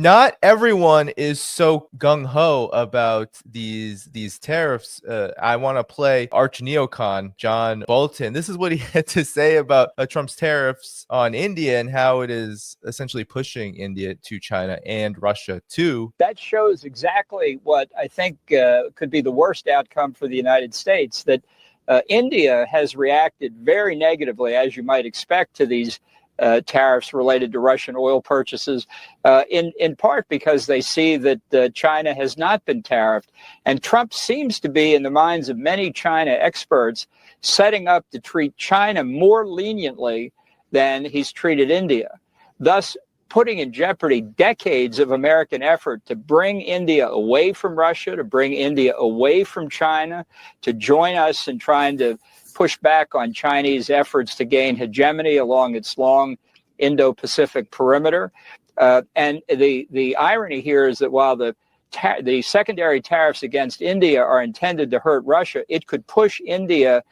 Not everyone is so gung-ho about these tariffs. I want to play arch neocon John Bolton. This is what he had to say about Trump's tariffs on India and how it is essentially pushing India to China and Russia too. That shows exactly what I think could be the worst outcome for the United States, that India has reacted very negatively, as you might expect, to these tariffs related to Russian oil purchases, in part because they see that China has not been tariffed. And Trump seems to be, in the minds of many China experts, setting up to treat China more leniently than he's treated India, thus putting in jeopardy decades of American effort to bring India away from Russia, to bring India away from China, to join us in trying to push back on Chinese efforts to gain hegemony along its long Indo-Pacific perimeter. And the irony here is that while the secondary tariffs against India are intended to hurt Russia, it could push India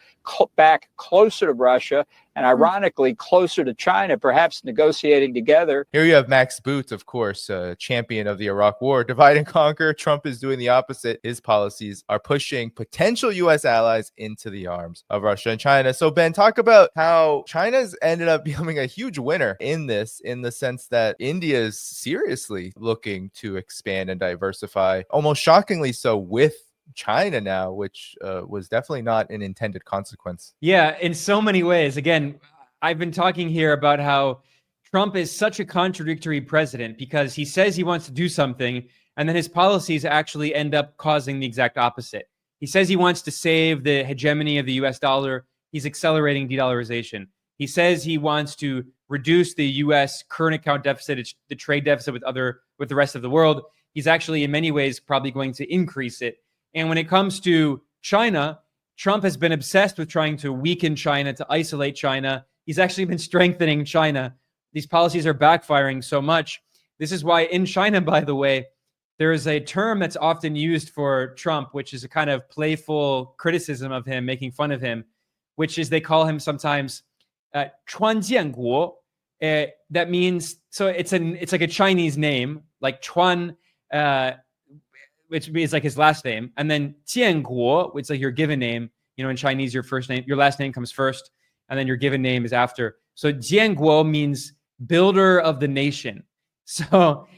back closer to Russia and ironically closer to China, perhaps negotiating together. Here you have Max Boot, of course, champion of the Iraq War. Divide and conquer. Trump is doing the opposite. His policies are pushing potential U.S. allies into the arms of Russia and China. So, Ben, talk about how China's ended up becoming a huge winner in this, in the sense that India is seriously looking to expand and diversify, almost shockingly so, with China now, which was definitely not an intended consequence. Yeah, in so many ways. Again, I've been talking here about how Trump is such a contradictory president because he says he wants to do something, and then his policies actually end up causing the exact opposite. He says he wants to save the hegemony of the US dollar. He's accelerating de-dollarization. He says he wants to reduce the US current account deficit, the trade deficit with the rest of the world. He's actually, in many ways, probably going to increase it. And when it comes to China, Trump has been obsessed with trying to weaken China, to isolate China. He's actually been strengthening China. These policies are backfiring so much. This is why in China, by the way, there is a term that's often used for Trump, which is a kind of playful criticism of him, making fun of him, which is they call him sometimes 川建国. That means, so it's like a Chinese name, like Chuan, which is like his last name, and then Jianguo, which is like your given name. You know, in Chinese, your first name, your last name comes first, and then your given name is after. So Jianguo means builder of the nation. So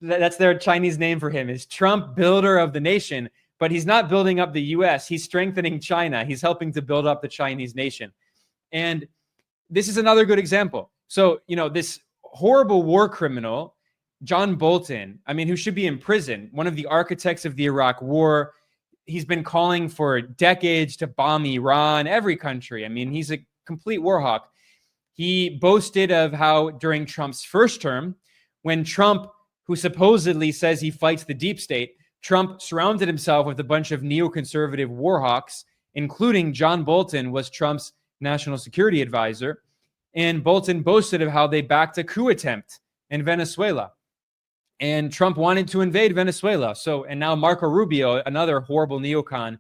that's their Chinese name for him, is Trump, builder of the nation. But he's not building up the US, he's strengthening China. He's helping to build up the Chinese nation. And this is another good example. So, you know, this horrible war criminal, John Bolton, I mean, who should be in prison, one of the architects of the Iraq War. He's been calling for decades to bomb Iran, every country. I mean, he's a complete war hawk. He boasted of how during Trump's first term, when Trump, who supposedly says he fights the deep state, Trump surrounded himself with a bunch of neoconservative war hawks, including John Bolton was Trump's national security advisor. And Bolton boasted of how they backed a coup attempt in Venezuela. And Trump wanted to invade Venezuela. So, and now Marco Rubio, another horrible neocon,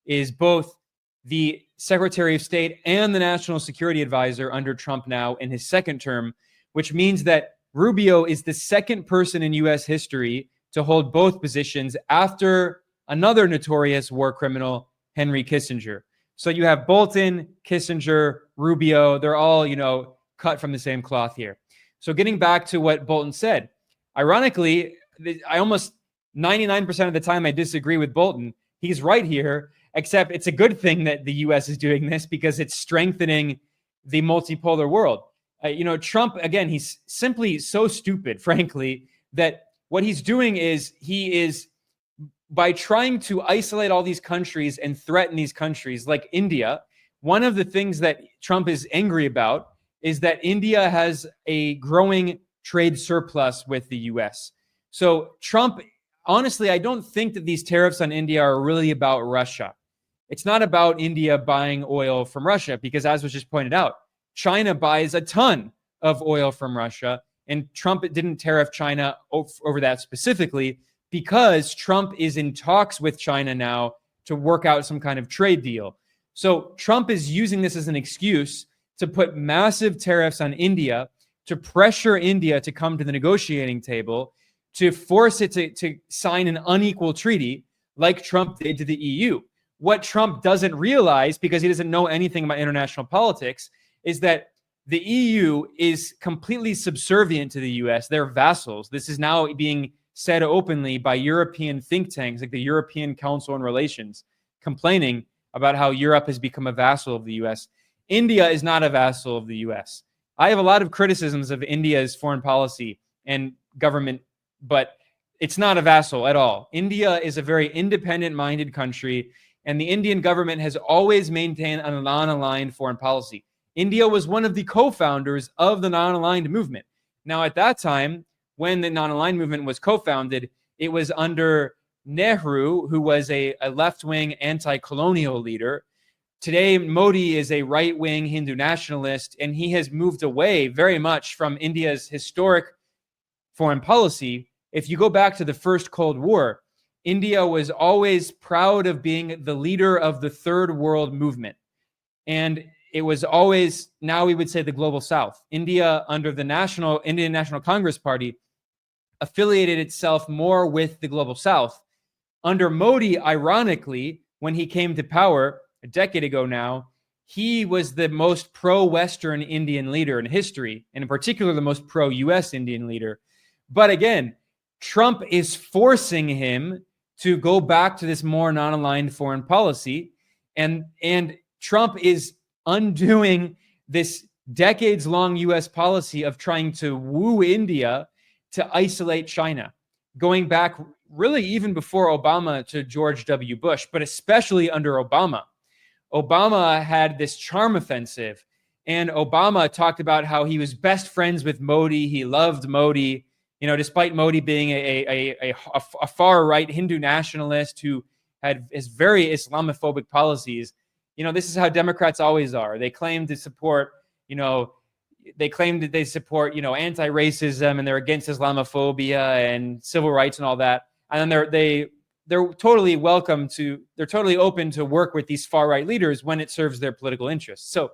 is both the Secretary of State and the National Security Advisor under Trump now in his second term, which means that Rubio is the second person in U.S. history to hold both positions after another notorious war criminal, Henry Kissinger. So you have Bolton, Kissinger, Rubio. They're all, you know, cut from the same cloth here. So getting back to what Bolton said, ironically, I almost 99% of the time I disagree with Bolton. He's right here, except it's a good thing that the U.S. is doing this because it's strengthening the multipolar world. You know, Trump, again, he's simply so stupid, frankly, that what he's doing is he is, by trying to isolate all these countries and threaten these countries like India, one of the things that Trump is angry about is that India has a growing trade surplus with the US. So Trump, honestly, I don't think that these tariffs on India are really about Russia. It's not about India buying oil from Russia because, as was just pointed out, China buys a ton of oil from Russia, and Trump didn't tariff China over that specifically because Trump is in talks with China now to work out some kind of trade deal. So Trump is using this as an excuse to put massive tariffs on India, to pressure India to come to the negotiating table, to force it to sign an unequal treaty like Trump did to the EU. What Trump doesn't realize, because he doesn't know anything about international politics, is that the EU is completely subservient to the US. They're vassals. This is now being said openly by European think tanks like the European Council on Relations, complaining about how Europe has become a vassal of the US. India is not a vassal of the US. I have a lot of criticisms of India's foreign policy and government, but it's not a vassal at all. India is a very independent-minded country, and the Indian government has always maintained a non-aligned foreign policy. India was one of the co-founders of the non-aligned movement. Now, at that time, when the non-aligned movement was co-founded, it was under Nehru, who was a left-wing anti-colonial leader. Today, Modi is a right-wing Hindu nationalist, and he has moved away very much from India's historic foreign policy. If you go back to the first Cold War, India was always proud of being the leader of the third world movement. And it was always, now we would say, the global South. India, under the Indian National Congress Party, affiliated itself more with the global South. Under Modi, ironically, when he came to power a decade ago now, he was the most pro-Western Indian leader in history, and in particular, the most pro-US Indian leader. But again, Trump is forcing him to go back to this more non-aligned foreign policy, and Trump is undoing this decades-long US policy of trying to woo India to isolate China, going back really even before Obama to George W. Bush, but especially under Obama. Obama had this charm offensive, and Obama talked about how he was best friends with Modi. He loved Modi, despite Modi being a far-right Hindu nationalist who has very Islamophobic policies. This is how Democrats always are. They claim to support, anti-racism, and they're against Islamophobia and civil rights and all that. And then they're totally open to work with these far-right leaders when it serves their political interests. So,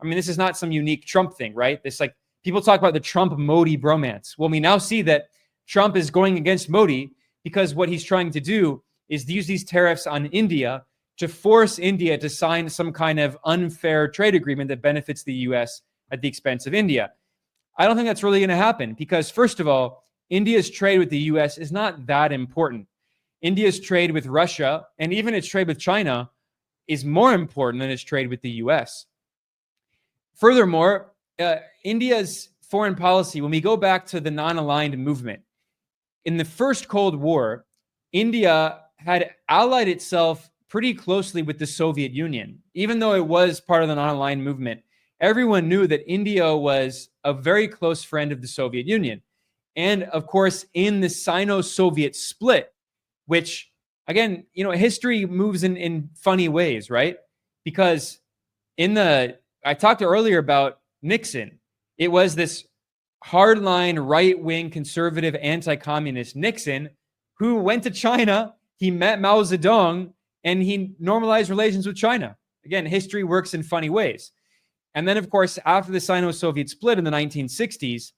this is not some unique Trump thing, right? It's like people talk about the Trump-Modi bromance. Well, we now see that Trump is going against Modi because what he's trying to do is use these tariffs on India to force India to sign some kind of unfair trade agreement that benefits the US at the expense of India. I don't think that's really going to happen because, first of all, India's trade with the US is not that important. India's trade with Russia and even its trade with China is more important than its trade with the US. Furthermore, India's foreign policy, when we go back to the non-aligned movement, in the first Cold War, India had allied itself pretty closely with the Soviet Union. Even though it was part of the non-aligned movement, everyone knew that India was a very close friend of the Soviet Union. And of course, in the Sino-Soviet split, which again, history moves in funny ways, right? Because I talked earlier about Nixon. It was this hardline, right-wing, conservative, anti-communist Nixon who went to China, he met Mao Zedong, and he normalized relations with China. Again, history works in funny ways. And then, of course, after the Sino-Soviet split in the 1960s,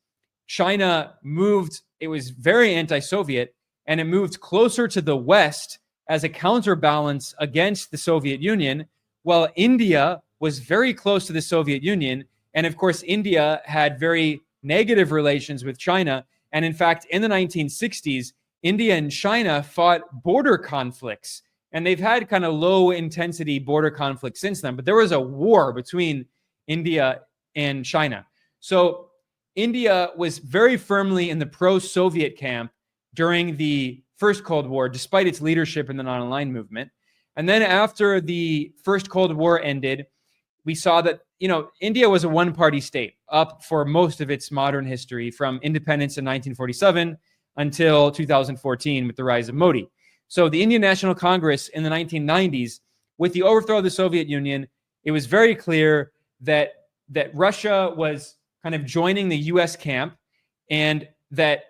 China moved, it was very anti-Soviet, and it moved closer to the West as a counterbalance against the Soviet Union, while India was very close to the Soviet Union. And of course, India had very negative relations with China. And in fact, in the 1960s, India and China fought border conflicts. And they've had kind of low intensity border conflicts since then. But there was a war between India and China. So India was very firmly in the pro-Soviet camp during the first Cold War, despite its leadership in the non-aligned movement. And then after the first Cold War ended, we saw that, India was a one-party state up for most of its modern history, from independence in 1947 until 2014 with the rise of Modi. So the Indian National Congress in the 1990s, with the overthrow of the Soviet Union, it was very clear that Russia was kind of joining the US camp, and that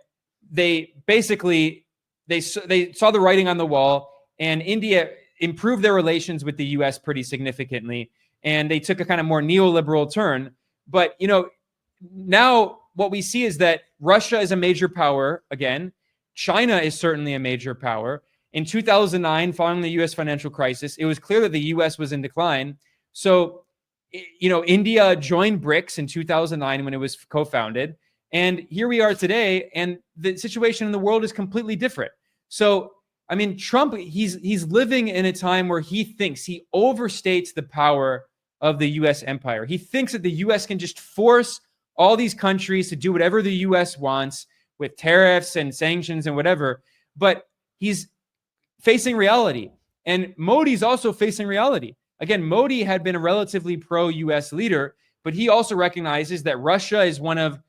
they basically they saw the writing on the wall, and India improved their relations with the US pretty significantly, and they took a kind of more neoliberal turn. But now what we see is that Russia is a major power again. China is certainly a major power. In 2009, following the US financial crisis, it was clear that the US was in decline. So, India joined BRICS in 2009 when it was co-founded. And here we are today, and the situation in the world is completely different. So, I mean, Trump, he's living in a time where he thinks he overstates the power of the US empire. He thinks that the US can just force all these countries to do whatever the US wants with tariffs and sanctions and whatever. But he's facing reality. And Modi's also facing reality. Again, Modi had been a relatively pro-US leader, but he also recognizes that Russia is one of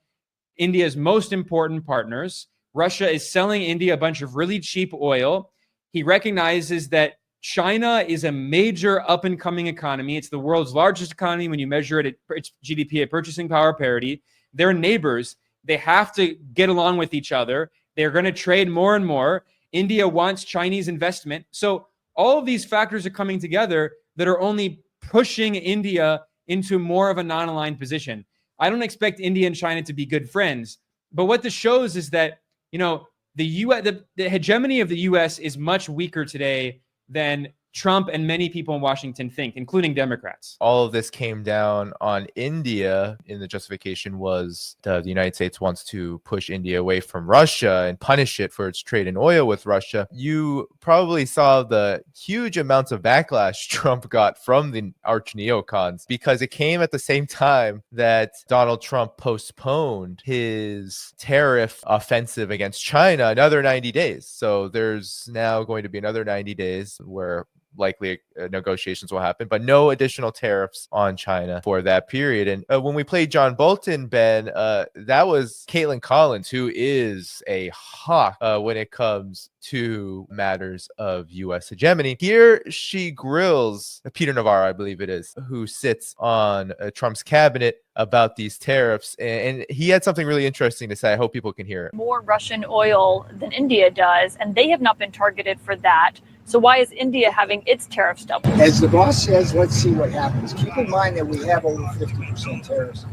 India's most important partners. Russia is selling India a bunch of really cheap oil. He recognizes that China is a major up-and-coming economy. It's the world's largest economy when you measure it at its GDP at purchasing power parity. They're neighbors. They have to get along with each other. They're going to trade more and more. India wants Chinese investment. So all of these factors are coming together that are only pushing India into more of a non-aligned position. I don't expect India and China to be good friends, but what this shows is that, the hegemony of the US is much weaker today than Trump and many people in Washington think, including Democrats. All of this came down on India, and the justification was the United States wants to push India away from Russia and punish it for its trade in oil with Russia. You probably saw the huge amounts of backlash Trump got from the arch neocons because it came at the same time that Donald Trump postponed his tariff offensive against China another 90 days. So there's now going to be another 90 days where likely negotiations will happen, but no additional tariffs on China for that period. And when we played John Bolton, Ben, that was Caitlin Collins, who is a hawk when it comes to matters of U.S. hegemony. Here she grills Peter Navarro, I believe it is, who sits on Trump's cabinet about these tariffs. And he had something really interesting to say. I hope people can hear it. More Russian oil than India does, and they have not been targeted for that. So why is India having its tariffs doubled? As the boss says, let's see what happens. Keep in mind that we have over 50% tariffs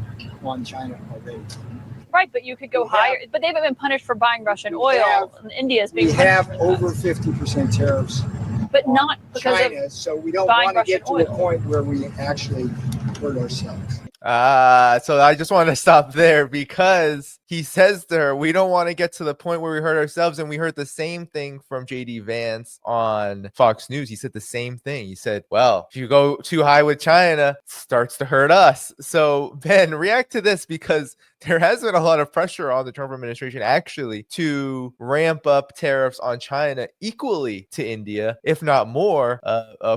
on China already. Right, but you could go higher. But they haven't been punished for buying Russian oil. And India is being We have over 50% tariffs, but not because China. of So we don't buying want to get to Russian a oil. point where we actually hurt ourselves. So I just want to stop there because he says to her, we don't want to get to the point where we hurt ourselves. And we heard the same thing from JD Vance on Fox News. He said the same thing. He said, well, if you go too high with China, it starts to hurt us. So Ben, react to this because there has been a lot of pressure on the Trump administration actually to ramp up tariffs on China equally to India, if not more,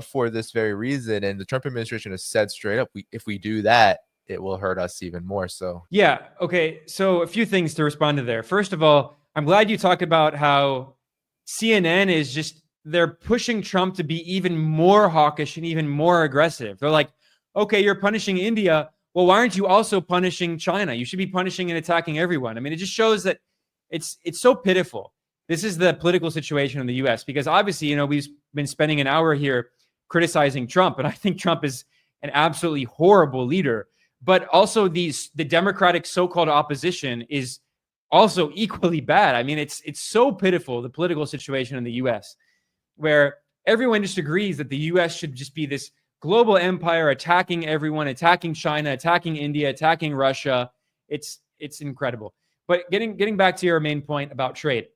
for this very reason. And the Trump administration has said straight up, if we do that, it will hurt us even more so. Yeah. Okay. So a few things to respond to there. First of all, I'm glad you talked about how CNN is just, they're pushing Trump to be even more hawkish and even more aggressive. They're like, okay, you're punishing India. Well, why aren't you also punishing China? You should be punishing and attacking everyone. I mean, it just shows that it's so pitiful. This is the political situation in the US because obviously, we've been spending an hour here criticizing Trump, and I think Trump is an absolutely horrible leader. But also the Democratic so-called opposition is also equally bad. I mean, it's so pitiful, the political situation in the US, where everyone just agrees that the US should just be this global empire attacking everyone, attacking China, attacking India, attacking Russia. It's incredible. But getting back to your main point about trade.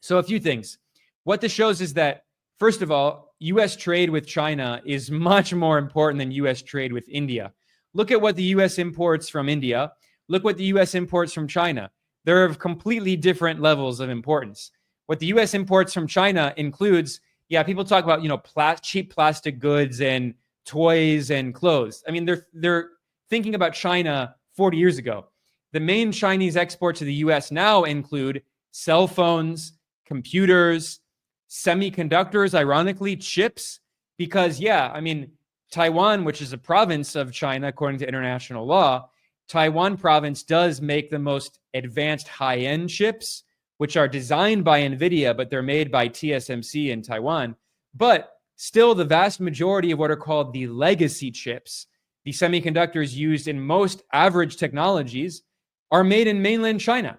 So a few things. What this shows is that, first of all, US trade with China is much more important than US trade with India. Look at what the US imports from India. Look what the US imports from China. They're of completely different levels of importance. What the US imports from China includes, people talk about, cheap plastic goods and toys and clothes. I mean, they're thinking about China 40 years ago. The main Chinese exports to the US now include cell phones, computers, semiconductors, ironically, chips, because, Taiwan, which is a province of China, according to international law, Taiwan province does make the most advanced high-end chips, which are designed by NVIDIA, but they're made by TSMC in Taiwan. But still, the vast majority of what are called the legacy chips, the semiconductors used in most average technologies, are made in mainland China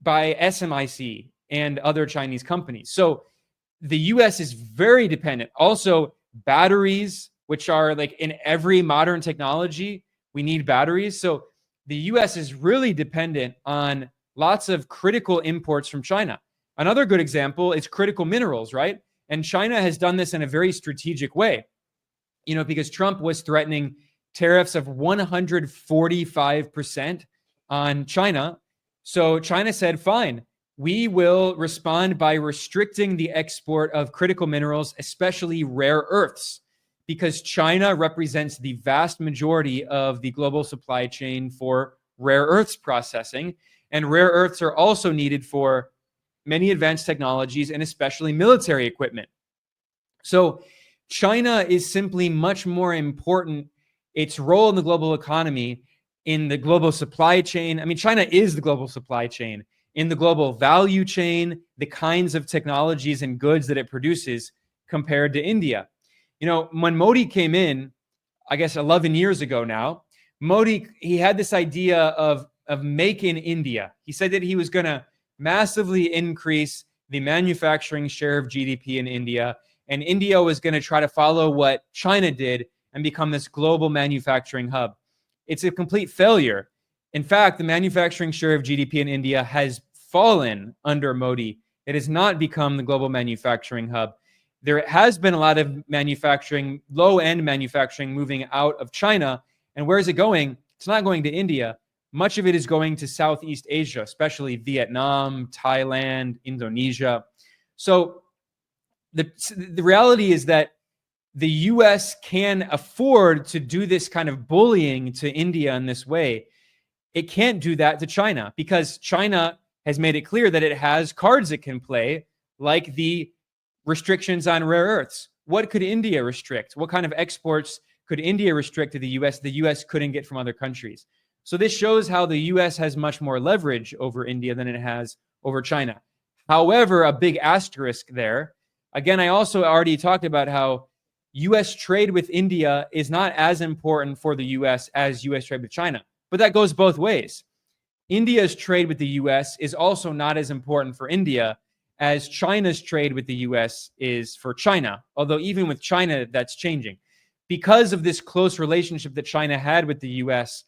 by SMIC, and other Chinese companies. So the US is very dependent. Also, batteries, which are like in every modern technology, we need batteries. So the US is really dependent on lots of critical imports from China. Another good example is critical minerals, right? And China has done this in a very strategic way, because Trump was threatening tariffs of 145% on China. So China said, fine, we will respond by restricting the export of critical minerals, especially rare earths, because China represents the vast majority of the global supply chain for rare earths processing. And rare earths are also needed for many advanced technologies and especially military equipment. So China is simply much more important. Its role in the global economy, in the global supply chain. I mean, China is the global supply chain. In the global value chain, the kinds of technologies and goods that it produces compared to India. When Modi came in, I guess 11 years ago now, Modi, he had this idea of make in India. He said that he was going to massively increase the manufacturing share of GDP in India, and India was going to try to follow what China did and become this global manufacturing hub. It's a complete failure. In fact, the manufacturing share of GDP in India has fallen under Modi. It has not become the global manufacturing hub. There has been a lot of manufacturing, low-end manufacturing moving out of China. And where is it going? It's not going to India. Much of it is going to Southeast Asia, especially Vietnam, Thailand, Indonesia. So the reality is that the US can afford to do this kind of bullying to India in this way. It can't do that to China because China has made it clear that it has cards it can play, like the restrictions on rare earths. What could India restrict? What kind of exports could India restrict to the US couldn't get from other countries? So this shows how the US has much more leverage over India than it has over China. However, a big asterisk there. Again, I also already talked about how US trade with India is not as important for the US as US trade with China, but that goes both ways. India's trade with the US is also not as important for India as China's trade with the US is for China, although even with China, that's changing. Because of this close relationship that China had with the US,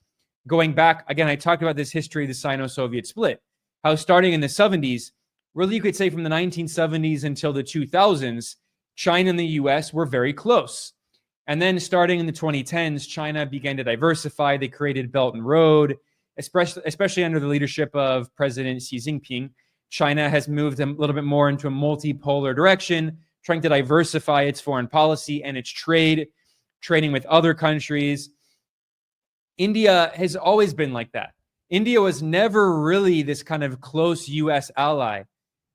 going back, again, I talked about this history of the Sino-Soviet split, how starting in the 70s, really you could say from the 1970s until the 2000s, China and the US were very close. And then starting in the 2010s, China began to diversify. They created Belt and Road, especially under the leadership of President Xi Jinping. China has moved a little bit more into a multipolar direction, trying to diversify its foreign policy and its trading with other countries. India has always been like that. India was never really this kind of close US ally.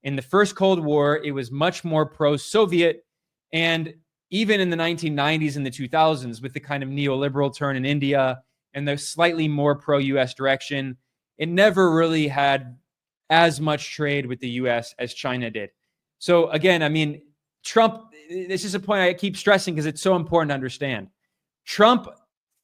In the first Cold War, it was much more pro-Soviet. And even in the 1990s and the 2000s, with the kind of neoliberal turn in India and the slightly more pro-US direction, it never really had as much trade with the US as China did. So again, I mean, Trump, this is a point I keep stressing because it's so important to understand. Trump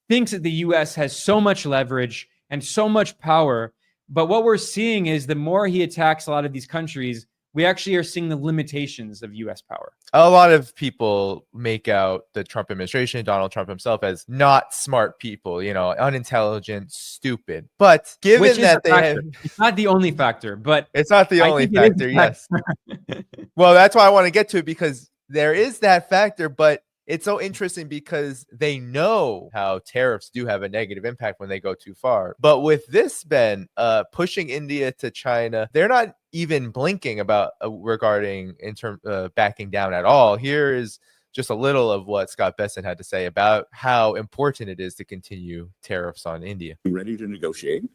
thinks that the US has so much leverage and so much power, but what we're seeing is the more he attacks a lot of these countries, we actually are seeing the limitations of US power. A lot of people make out the Trump administration, Donald Trump himself, as not smart people, unintelligent, stupid. But given that they have... It's not the only factor, but it's not the only factor, yes. Well, that's why I want to get to it, because there is that factor, but it's so interesting because they know how tariffs do have a negative impact when they go too far. But with this, Ben, pushing India to China, they're not even blinking about regarding backing down at all. Here is just a little of what Scott Besson had to say about how important it is to continue tariffs on India. Ready to negotiate,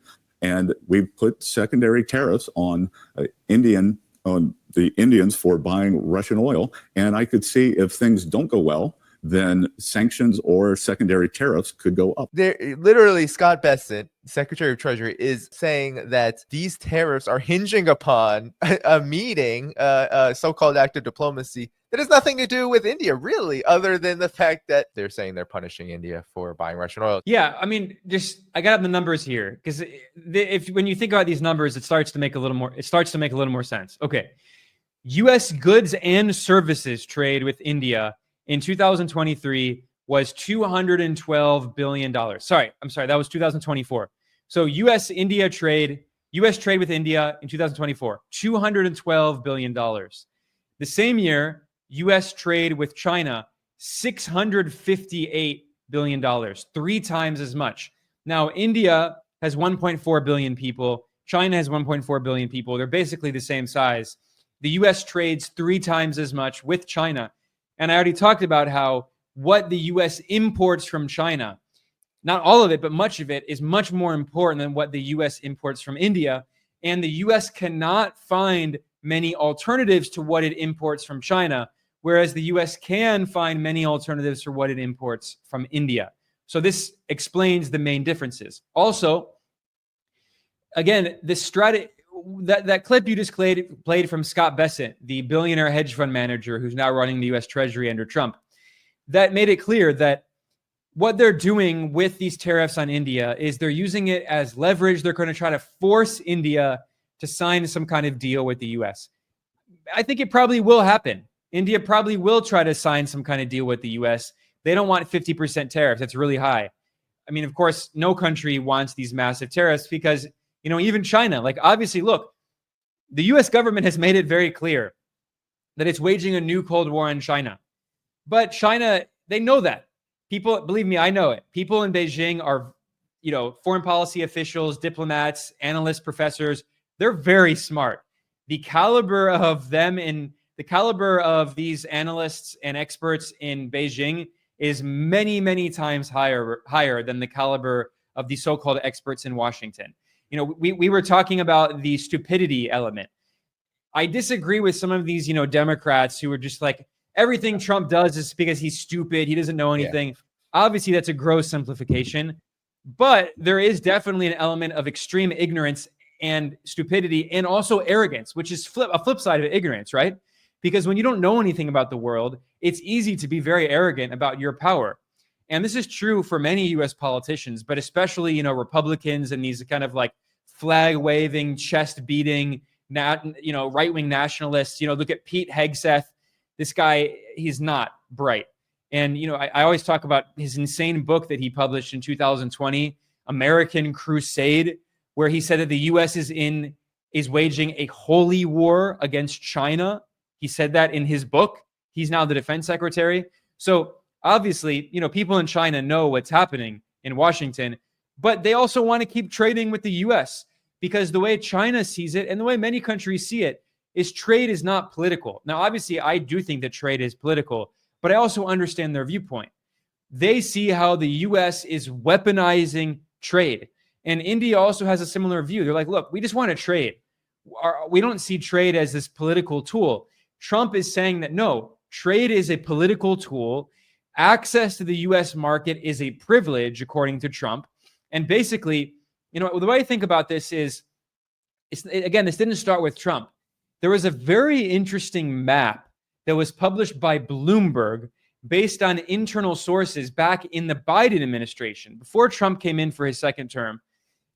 and we've put secondary tariffs on the Indians for buying Russian oil. And I could see if things don't go well, then sanctions or secondary tariffs could go up. There, literally, Scott Bessent, Secretary of Treasury, is saying that these tariffs are hinging upon a meeting, a so-called act of diplomacy that has nothing to do with India, really, other than the fact that they're saying they're punishing India for buying Russian oil. Yeah, I mean, I got the numbers here because when you think about these numbers, it starts to make a little more sense. Okay, U.S. goods and services trade with India in 2023 was $212 billion. Sorry, that was 2024. So U.S. trade with India in 2024, $212 billion. The same year, U.S. trade with China, $658 billion, 3 times as much. Now, India has 1.4 billion people. China has 1.4 billion people. They're basically the same size. The U.S. trades 3 times as much with China. And I already talked about how what the U.S. imports from China, not all of it, but much of it, is much more important than what the U.S. imports from India. And the U.S. cannot find many alternatives to what it imports from China, whereas the U.S. can find many alternatives for what it imports from India. So this explains the main differences. Also, again, the strategy, that clip you just played from Scott Bessent, the billionaire hedge fund manager who's now running the U.S. Treasury under Trump, that made it clear that what they're doing with these tariffs on India is they're using it as leverage. They're going to try to force India to sign some kind of deal with the U.S. I think it probably will happen. India probably will try to sign some kind of deal with the U.S. They don't want 50% tariffs. That's really high. I mean, of course, no country wants these massive tariffs because, even China, like obviously, look, the U.S. government has made it very clear that it's waging a new Cold War on China. But China, they know that. People, believe me, I know it. People in Beijing are, foreign policy officials, diplomats, analysts, professors. They're very smart. The caliber of them and the caliber of these analysts and experts in Beijing is many, many times higher than the caliber of the so-called experts in Washington. We were talking about the stupidity element. I disagree with some of these, Democrats who are just like, everything Trump does is because he's stupid. He doesn't know anything. Yeah. Obviously, that's a gross simplification, but there is definitely an element of extreme ignorance and stupidity and also arrogance, which is a flip side of ignorance, right? Because when you don't know anything about the world, it's easy to be very arrogant about your power. And this is true for many U.S. politicians, but especially, Republicans and these kind of like flag-waving, chest-beating, right-wing nationalists. Look at Pete Hegseth. This guy, he's not bright. And, I always talk about his insane book that he published in 2020, American Crusade, where he said that the U.S. is waging a holy war against China. He said that in his book. He's now the defense secretary. So obviously, people in China know what's happening in Washington, but they also want to keep trading with the U.S. because the way China sees it and the way many countries see it is trade is not political. Now, obviously, I do think that trade is political, but I also understand their viewpoint. They see how the U.S. is weaponizing trade. And India also has a similar view. They're like, look, we just want to trade. We don't see trade as this political tool. Trump is saying that, no, trade is a political tool. Access to the U.S. market is a privilege, according to Trump. And basically, the way I think about this is, again, this didn't start with Trump. There was a very interesting map that was published by Bloomberg based on internal sources back in the Biden administration, before Trump came in for his second term.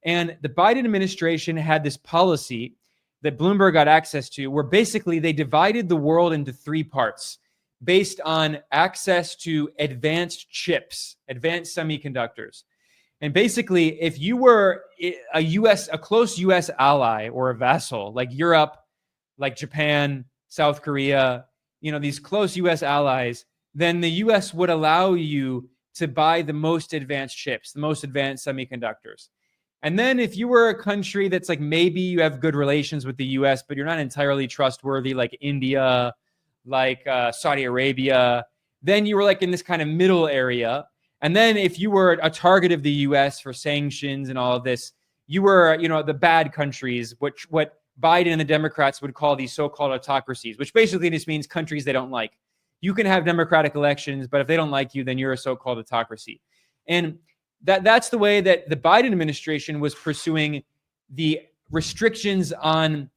And the Biden administration had this policy that Bloomberg got access to, where basically they divided the world into 3 parts based on access to advanced chips, advanced semiconductors. And basically, if you were a close U.S. ally or a vassal, like Europe, like Japan, South Korea, these close U.S. allies, then the U.S. would allow you to buy the most advanced chips, the most advanced semiconductors. And then if you were a country that's like, maybe you have good relations with the U.S., but you're not entirely trustworthy, like India, like Saudi Arabia, then you were like in this kind of middle area. And then if you were a target of the U.S. for sanctions and all of this, you were, the bad countries, what Biden and the Democrats would call these so-called autocracies, which basically just means countries they don't like. you can have democratic elections, but if they don't like you, then you're a so-called autocracy. And that's the way that the Biden administration was pursuing the restrictions on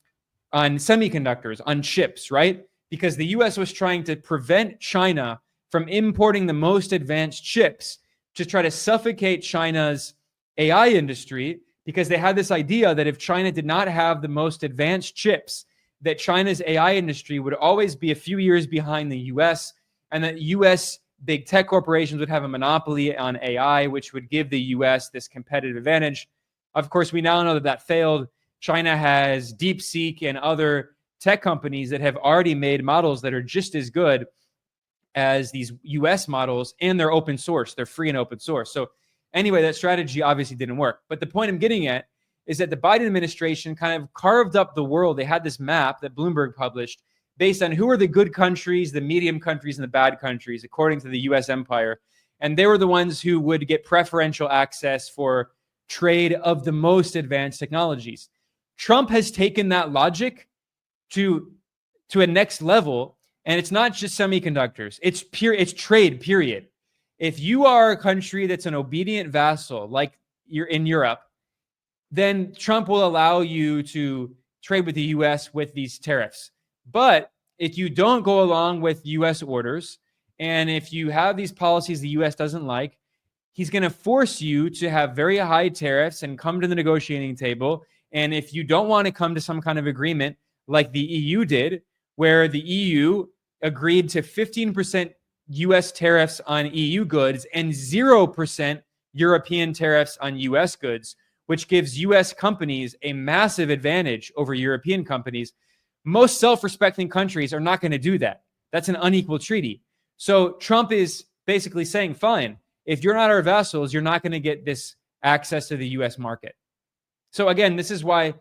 semiconductors, on chips, right? Because the US was trying to prevent China from importing the most advanced chips to try to suffocate China's AI industry, because they had this idea that if China did not have the most advanced chips, that China's AI industry would always be a few years behind the US, and that US big tech corporations would have a monopoly on AI, which would give the US this competitive advantage. Of course, we now know that that failed. China has DeepSeek and other tech companies that have already made models that are just as good as these US models, and they're open source. They're free and open source. So anyway, that strategy obviously didn't work. But the point I'm getting at is that the Biden administration kind of carved up the world. They had this map that Bloomberg published based on who are the good countries, the medium countries, and the bad countries, according to the US empire. And they were the ones who would get preferential access for trade of the most advanced technologies. Trump has taken that logic to a next level, and it's not just semiconductors. It's trade, period. If you are a country that's an obedient vassal, like you're in Europe, then Trump will allow you to trade with the US with these tariffs. But if you don't go along with US orders, and if you have these policies the US doesn't like, he's going to force you to have very high tariffs and come to the negotiating table. And if you don't want to come to some kind of agreement like the EU did, where the EU agreed to 15% US tariffs on EU goods and 0% European tariffs on US goods, which gives US companies a massive advantage over European companies. Most self-respecting countries are not going to do that. That's an unequal treaty. So Trump is basically saying, fine, if you're not our vassals, you're not going to get this access to the US market. So again, this is why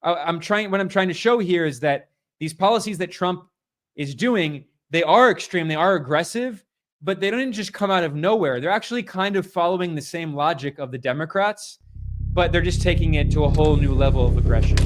what I'm trying to show here is that these policies that Trump is doing, they are extreme, they are aggressive, but they don't just come out of nowhere. They're actually kind of following the same logic of the Democrats, but they're just taking it to a whole new level of aggression.